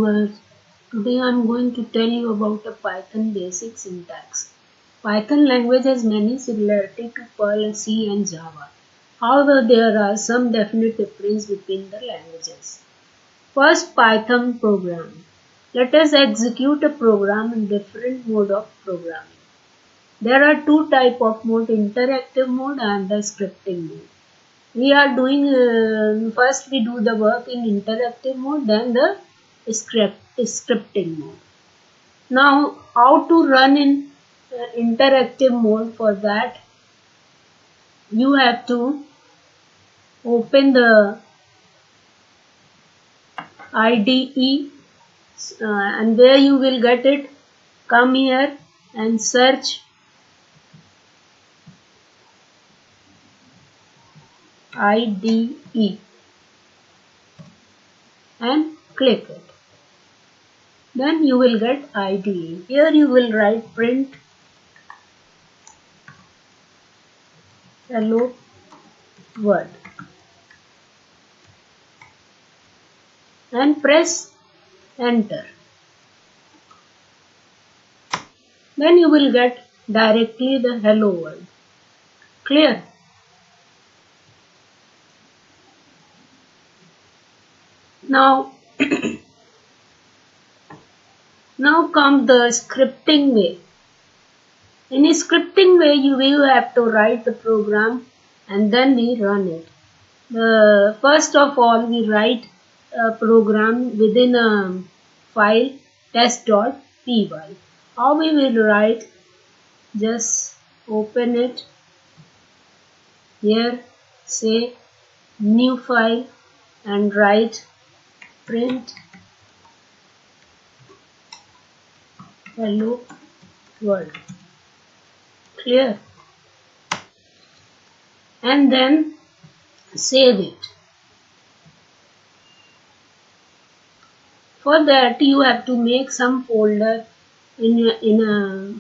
viewers, today I am going to tell you about a Python basic syntax. Python language has many similarities to Perl, C and Java. However, there are some definite differences between the languages. First, Python programming. Let us execute a program in different mode of programming. There are two types of mode, interactive mode and the scripting mode. We are doing, first we do the work in interactive mode, then the scripting mode. Now, how to run in interactive mode? For that, you have to open the IDE and where you will get it, come here and search IDE and click it. Then you will get IDE. Here you will write print hello world and press enter. Then you will get directly the hello world. Clear? Now, now comes the scripting way. In a scripting way, you will have to write the program and then we run it. First of all, we write a program within a file test.py. How we will write? Just open it here, say new file and write print hello world. Clear? And then save it. For that you have to make some folder in a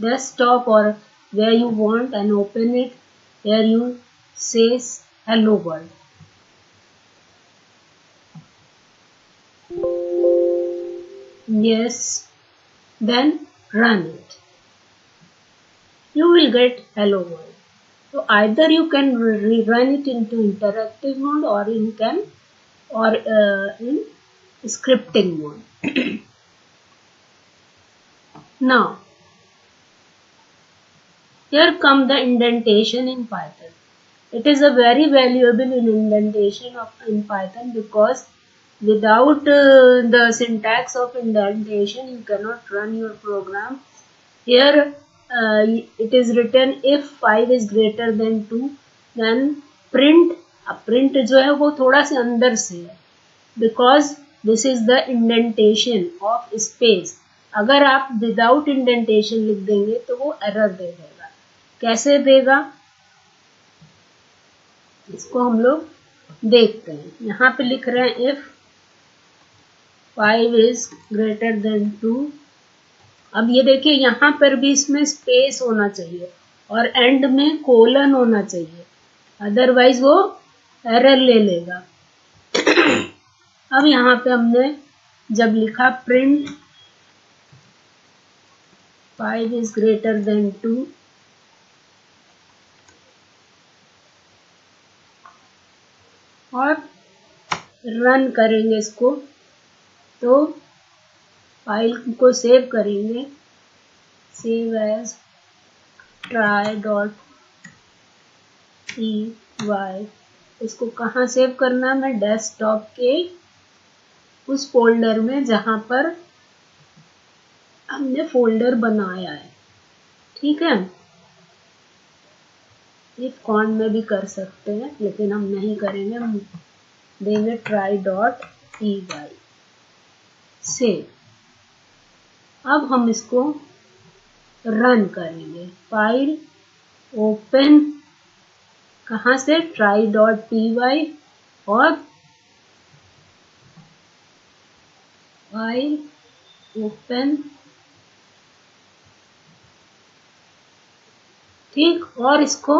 desktop or where you want and open it. Here you says hello world. Yes, then run it. You will get hello world. So either you can rerun it into interactive mode or you can in scripting mode. Now, here come the indentation in Python. It is a very valuable indentation in Python because without the syntax of indentation you cannot run your program. Here it is written if 5 is greater than 2 then print. Print जो है वो थोड़ा से अंदर से है because this is the indentation of space. अगर आप without indentation लिख देंगे तो वो error दे देगा. कैसे देगा इसको हम लोग देखते हैं. यहाँ पे लिख रहे हैं if 5 is greater than 2. अब ये देखिए यहाँ पर भी इसमें स्पेस होना चाहिए और एंड में कोलन होना चाहिए, अदरवाइज वो एरर ले लेगा. अब यहाँ पे हमने जब लिखा प्रिंट 5 is greater than 2 और रन करेंगे इसको तो फाइल को सेव करेंगे, सेव एज try.py. इसको कहाँ सेव करना है? मैं डेस्कटॉप के उस फोल्डर में जहाँ पर हमने फोल्डर बनाया है. ठीक है, इफ कॉन में भी कर सकते हैं लेकिन हम नहीं करेंगे, हम देंगे try.py सेव. अब हम इसको रन करेंगे. फाइल ओपन कहाँ से? try.py और फाइल ओपन. ठीक, और इसको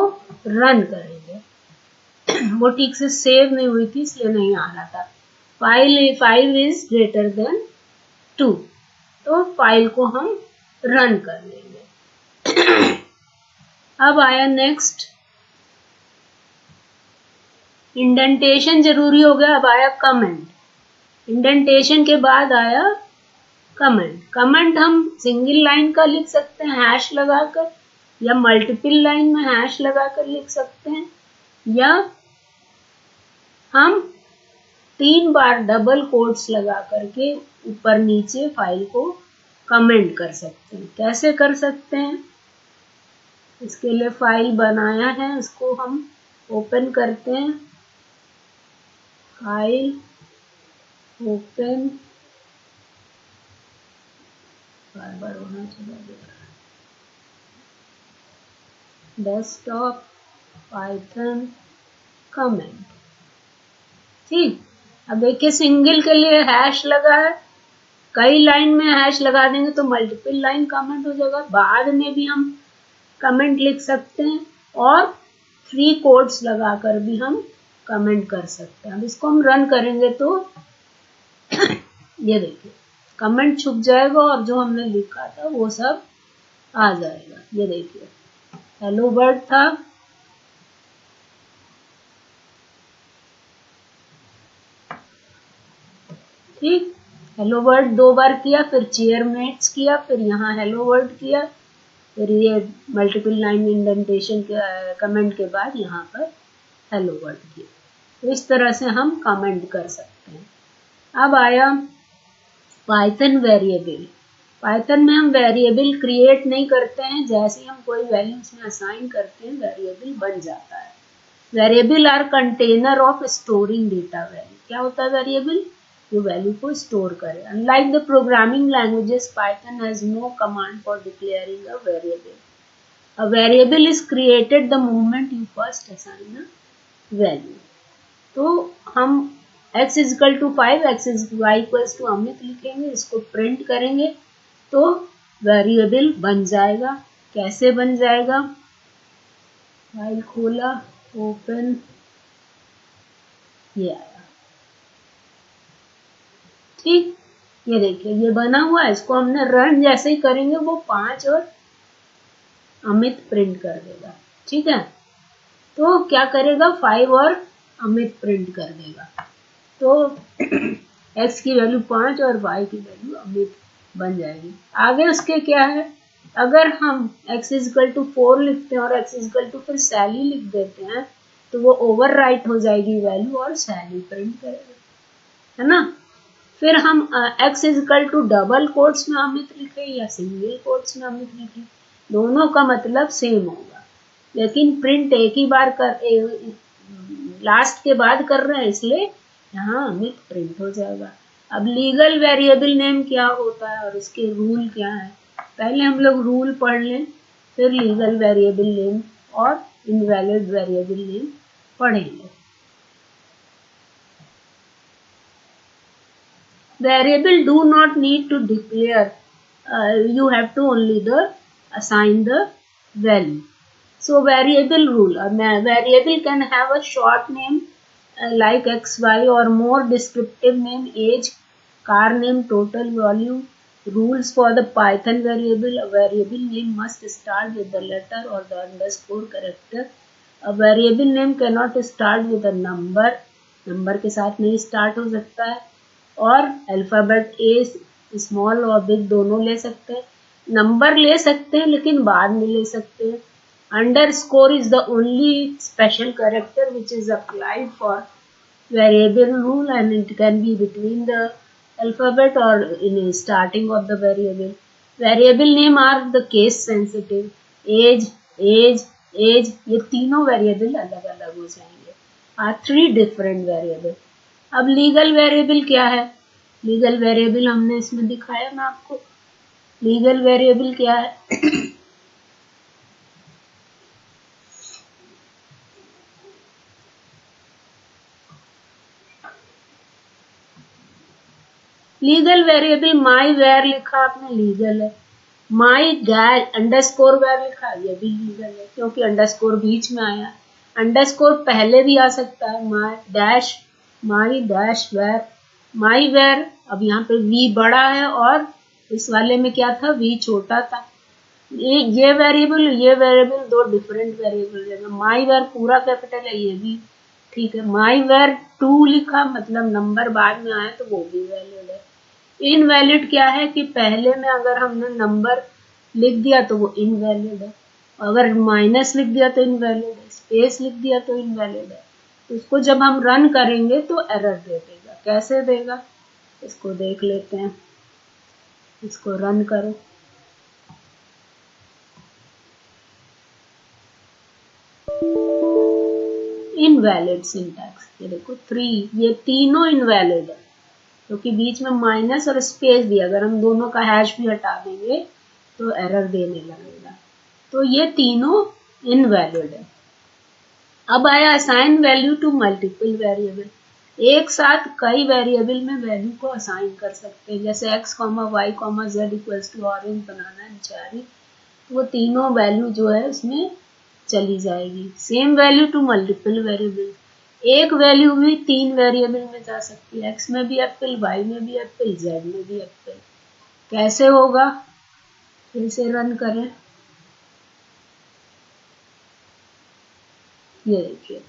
रन करेंगे. वो ठीक से सेव नहीं हुई थी इसलिए नहीं आ रहा था. 5 इज ग्रेटर देन 2, तो फाइल को हम रन कर लेंगे। अब आया नेक्स्ट, इंडेंटेशन जरूरी हो गया। अब आया कमेंट। इंडेंटेशन के बाद आया कमेंट। कमेंट हम सिंगल लाइन का लिख सकते हैं हैश लगाकर, या मल्टीपल लाइन में हैश लगाकर लिख सकते हैं, या हम 3 बार डबल कोट्स लगा करके ऊपर नीचे फाइल को कमेंट कर सकते हैं। कैसे कर सकते हैं, इसके लिए फाइल बनाया है, उसको हम ओपन करते हैं। फाइल ओपन, बार बार होना चला गया, डेस्कटॉप पाइथन कमेंट। ठीक, अब देखिए सिंगल के लिए हैश लगा है, कई लाइन में हैश लगा देंगे तो मल्टीपल लाइन कमेंट हो जाएगा। बाद में भी हम कमेंट लिख सकते हैं और 3 कोट्स लगाकर भी हम कमेंट कर सकते हैं। अब इसको हम रन करेंगे तो ये देखिए कमेंट छुप जाएगा और जो हमने लिखा था वो सब आ जाएगा। ये देखिए हेलो वर्ल्ड था, ठीक, हेलो वर्ल्ड 2 बार किया, फिर चेयरमेट्स किया, फिर यहाँ हेलो वर्ल्ड किया, फिर ये मल्टीपल लाइन इंडेंटेशन के कमेंट के बाद यहाँ पर हेलो वर्ल्ड किया। तो इस तरह से हम कमेंट कर सकते हैं। अब आया पाइथन वेरिएबल। पाइथन में हम वेरिएबल क्रिएट नहीं करते हैं, जैसे ही हम कोई वैल्यू उसमें असाइन करते हैं वेरिएबल बन जाता है। Variable are container of storing data value. क्या होता है वेरिएबल, जो वैल्यू को स्टोर करे। Unlike the programming languages, Python has no command for declaring a variable. A variable is created the moment you first assign a value. तो हम x is equal to 5, x is y equals to Amit लिखेंगे, इसको print करेंगे तो variable बन जाएगा। कैसे बन जाएगा, फाइल खोला, ओपन, ये आया, ठीक, ये देखिए ये बना हुआ है। इसको हमने रन जैसे ही करेंगे वो 5 और अमित प्रिंट कर देगा। ठीक है, तो क्या करेगा, 5 और अमित प्रिंट कर देगा। तो x की वैल्यू 5 और y की वैल्यू अमित बन जाएगी। आगे उसके क्या है, अगर हम x इजकल टू 4 लिखते हैं और x इजकल टू फिर सैली लिख देते हैं तो वो ओवरराइट हो जाएगी वैल्यू और सैली प्रिंट करेगा, है ना। फिर हम x is equal to double quotes में अमित लिखे या सिंगल कोट्स में अमित लिखे, दोनों का मतलब सेम होगा, लेकिन प्रिंट एक ही बार लास्ट के बाद कर रहे हैं इसलिए यहाँ अमित प्रिंट हो जाएगा। अब लीगल वेरिएबल नेम क्या होता है और उसके रूल क्या है, पहले हम लोग रूल पढ़ लें, फिर लीगल वेरिएबल नेम और इनवैलिड वेरिएबल नेम पढ़ेंगे। Variable do not need to declare, you have to only assign the value. So variable rule, variable can have a short name like xy or more descriptive name, age, car name, total value. Rules for the Python variable, a variable name must start with the letter or the underscore character. A variable name cannot start with a number, number के साथ नहीं start हो सकता है, और alphabet ए small और big दोनों ले सकते हैं, नंबर ले सकते हैं लेकिन बाद में ले सकते हैं। Underscore is the only special character which is applied for variable rule and it can be between the alphabet और in starting of the variable. Variable name are the case sensitive, age age age, ये तीनों variable अलग अलग हो जाएंगे, are 3 different variable. अब legal variable क्या है, लीगल वेरिएबल हमने इसमें दिखाया ना आपको। लीगल वेरिएबल क्या है, लीगल वेरिएबल माई वेर लिखा आपने लीगल है, माई डैश अंडरस्कोर वेर लिखा ये भी लीगल है क्योंकि अंडरस्कोर बीच में आया, अंडरस्कोर पहले भी आ सकता है, my dash var my var, अब यहाँ पे v बड़ा है और इस वाले में क्या था, v छोटा था। ये वेरिएबल दो डिफरेंट वेरिएबल है। माई वेर पूरा कैपिटल है, ये भी ठीक है। माई वेर 2 लिखा, मतलब नंबर बाद में आया तो वो भी वैलिड है। इनवैलिड क्या है कि पहले में अगर हमने नंबर लिख दिया तो वो इनवैलिड है, अगर माइनस लिख दिया तो इनवैलिड है, स्पेस लिख दिया तो इनवैलिड है। तो इसको जब हम रन करेंगे तो एरर दे देगा। कैसे देगा, इसको देख लेते हैं। इसको रन करो, इनवैलिड सिंटैक्स, ये देखो 3, ये तीनों इनवैलिड है क्योंकि बीच में माइनस और स्पेस दिया। अगर हम दोनों का हैश भी हटा देंगे तो एरर देने लगेगा। तो ये तीनों इनवैलिड है। अब आया assign value to multiple variable. एक साथ कई वेरिएबल में वैल्यू को असाइन कर सकते हैं, जैसे x, y, z equals to orange, banana and cherry. वो तीनों वैल्यू जो है उसमें चली जाएगी। Same value to multiple variable, एक वैल्यू भी 3 वेरिएबल में जा सकती है, x में भी एप्पल, y में भी एप्पल, z में भी एप्पल। कैसे होगा, फिर से रन करें। ये देखिए,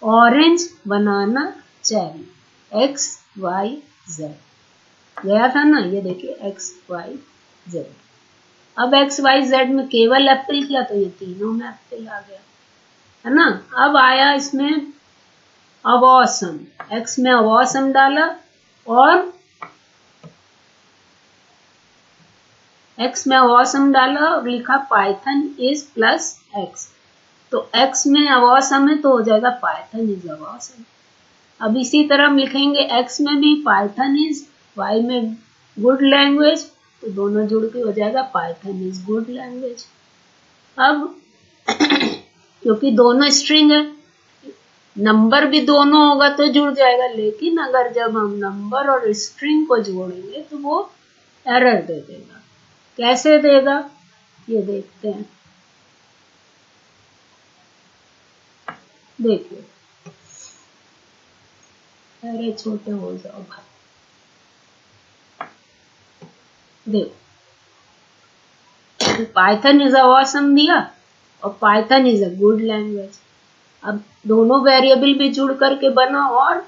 ऑरेंज, बनाना, चेरी, x, y, z गया था ना। ये देखिए x, y, z। अब x, y, z में केवल एप्पल किया तो ये तीनों में एप्पल आ गया, है ना। अब आया इसमें अवॉसम, x में अवॉसम डाला और x में अवॉसम डाला और लिखा पाइथन इज प्लस x। तो x में अवॉसम है तो हो जाएगा पाइथन इज अवॉसम। अब इसी तरह हम लिखेंगे x में भी पाइथन इज, y में गुड लैंग्वेज, तो दोनों जुड़ के हो जाएगा पाइथन इज गुड लैंग्वेज। अब क्योंकि दोनों स्ट्रिंग है, नंबर भी दोनों होगा तो जुड़ जाएगा, लेकिन अगर जब हम नंबर और स्ट्रिंग को जोड़ेंगे तो वो एरर दे देगा। कैसे देगा, ये देखते हैं। देखिए, अरे छोटे हो जाओ भाई, देखो पाइथन इज ऑसम दिया और Python is a good language. अब दोनों वेरिएबल भी जुड़ करके बना और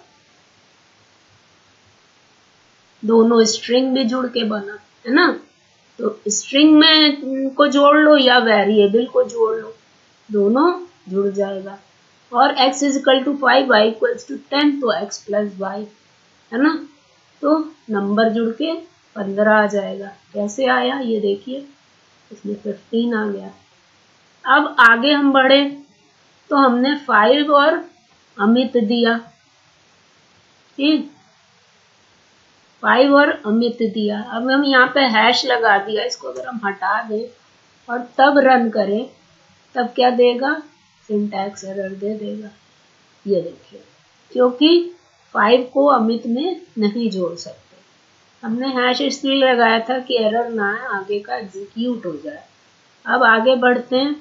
दोनों स्ट्रिंग भी जुड़ के बना, है ना। तो स्ट्रिंग में को जोड़ लो या वेरिएबल को जोड़ लो, दोनों जुड़ जाएगा। और x is equal to 5, y equals to 10, तो x प्लस वाई, है ना। तो नंबर जुड़ के 15 आ जाएगा। कैसे आया, ये देखिए, इसमें 15 आ गया। अब आगे हम बढ़े तो हमने 5 और अमित दिया, ठीक, 5 और अमित दिया। अब हम यहाँ पे हैश लगा दिया, इसको अगर हम हटा दें और तब रन करें तब क्या देगा, सिंटैक्स एरर दे देगा। ये देखिए, क्योंकि 5 को अमित में नहीं जोड़ सकते। हमने हैश इसलिए लगाया था कि एरर ना आए, आगे का एग्जीक्यूट हो जाए। अब आगे बढ़ते हैं।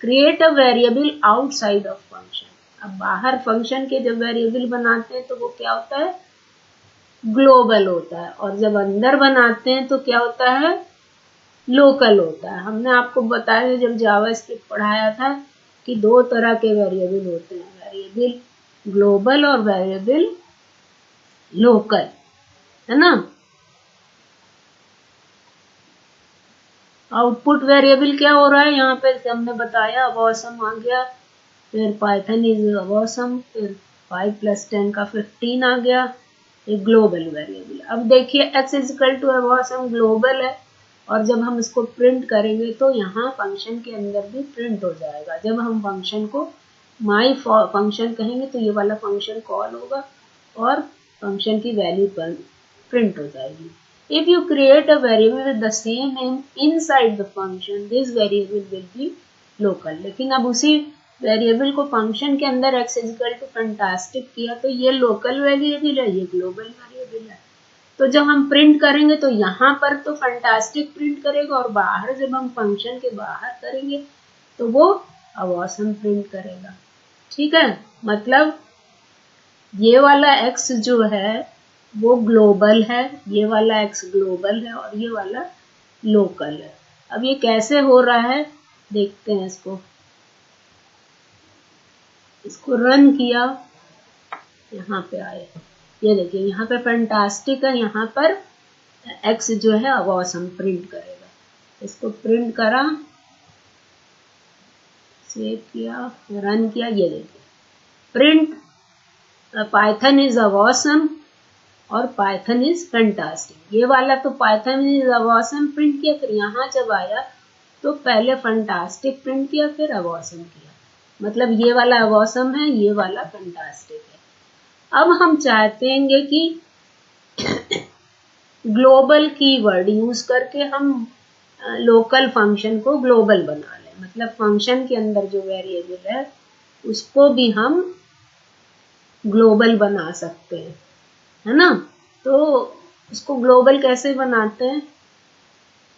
Create a variable outside of function. अब बाहर फंक्शन के जब वेरिएबल बनाते हैं तो वो क्या होता है, ग्लोबल होता है, और जब अंदर बनाते हैं तो क्या होता है, लोकल होता है। हमने आपको बताया जब जावास्क्रिप्ट पढ़ाया था कि 2 तरह के वेरिएबल होते हैं, वेरिएबल ग्लोबल और वेरिएबल लोकल, है ना। आउटपुट वेरिएबल क्या हो रहा है, यहाँ पे हमने बताया अवॉसम आ गया, फिर पाइथन इज अवॉसम, फिर 5 + 10 का 15 आ गया, एक ग्लोबल वेरिएबल। अब देखिए x is equal to awesome global है, और जब हम इसको प्रिंट करेंगे तो यहाँ फंक्शन के अंदर भी प्रिंट हो जाएगा। जब हम फंक्शन को माई फंक्शन कहेंगे तो ये वाला फंक्शन कॉल होगा और फंक्शन की वैल्यू पर प्रिंट हो जाएगी। If you create a variable with the same name inside the function, this variable will be local। लेकिन अब उसी वेरिएबल को फंक्शन के अंदर x is equal to fantastic किया तो ये लोकल वेरिएबल है, ये ग्लोबल वेरिएबल है। तो जब हम प्रिंट करेंगे तो यहाँ पर तो फैंटास्टिक प्रिंट करेगा, और बाहर जब हम फंक्शन के बाहर करेंगे तो वो अवॉसम प्रिंट करेगा। ठीक है, मतलब ये वाला x जो है वो ग्लोबल है, ये वाला x ग्लोबल है और ये वाला लोकल है। अब ये कैसे हो रहा है देखते हैं। इसको रन किया, यहाँ पे आए, ये देखिए यहाँ पे फैंटास्टिक है, यहाँ पर x जो है अब ऑसम प्रिंट करेगा। इसको प्रिंट करा, सेव किया, रन किया, ये देखिए प्रिंट पाइथन इज ऑसम और पाइथन इज फैंटास्टिक। ये वाला तो पाइथन इज ऑसम प्रिंट किया, फिर यहाँ जब आया तो पहले फैंटास्टिक प्रिंट किया, फिर ऑसम किया। मतलब ये वाला ऑसम है, ये वाला फैंटास्टिक है। अब हम चाहते हैं कि ग्लोबल कीवर्ड यूज करके हम लोकल फंक्शन को ग्लोबल बना लें। मतलब फंक्शन के अंदर जो वेरिएबल है उसको भी हम ग्लोबल बना सकते हैं, है ना। तो इसको ग्लोबल कैसे बनाते हैं,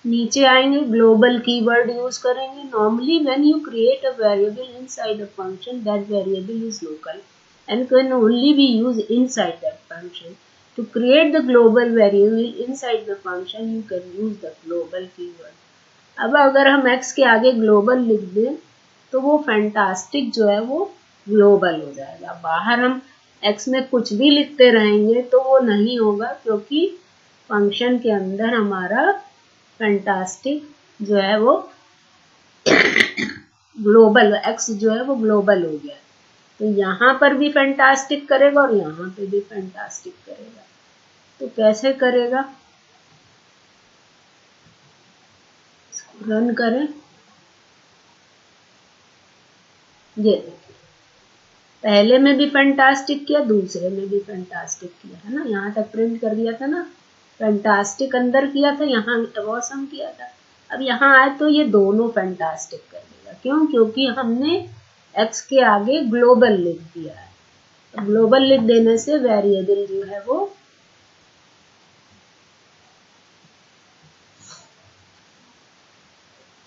नीचे आएंगे, ग्लोबल कीवर्ड यूज करेंगे। Normally when you create a variable inside a function, that variable is local and can only be used inside that function. To create the global variable inside the function, you can use the global keyword. अब अगर हम x के आगे global लिख दें तो वो fantastic जो है वो ग्लोबल हो जाएगा। बाहर हम x में कुछ भी लिखते रहेंगे तो वो नहीं होगा, क्योंकि फंक्शन के अंदर हमारा फैंटास्टिक जो है वो ग्लोबल, x जो है वो ग्लोबल हो गया। तो यहाँ पर भी फैंटास्टिक करेगा और यहाँ पे भी फैंटास्टिक करेगा। तो कैसे करेगा, इसको रन करें, ये देखिए पहले में भी फैंटास्टिक किया, दूसरे में भी फैंटास्टिक किया, है ना। यहाँ तक प्रिंट कर दिया था ना, फैंटास्टिक अंदर किया था, यहाँ ऑसम किया था। अब यहाँ आए तो ये दोनों फैंटास्टिक कर देगा। क्यों, क्योंकि हमने x के आगे ग्लोबल लिख दिया है। ग्लोबल लिख देने से वेरिएबल जो है वो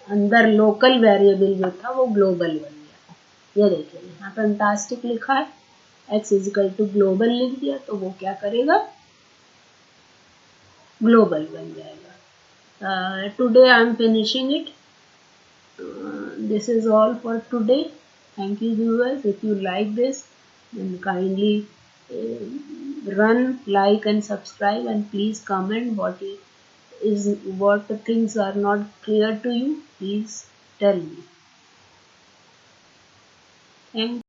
अंदर लोकल वेरिएबल जो था वो ग्लोबल बन गया। ये देखिए यहाँ फैंटास्टिक लिखा है, x इजिकल टू ग्लोबल लिख दिया तो वो क्या करेगा, ग्लोबल बन जाएगा। Today I am finishing it. This is all for today. Thank you viewers. If you like this, then kindly run, like and subscribe, and please comment what things are not clear to you. Please tell me. Thank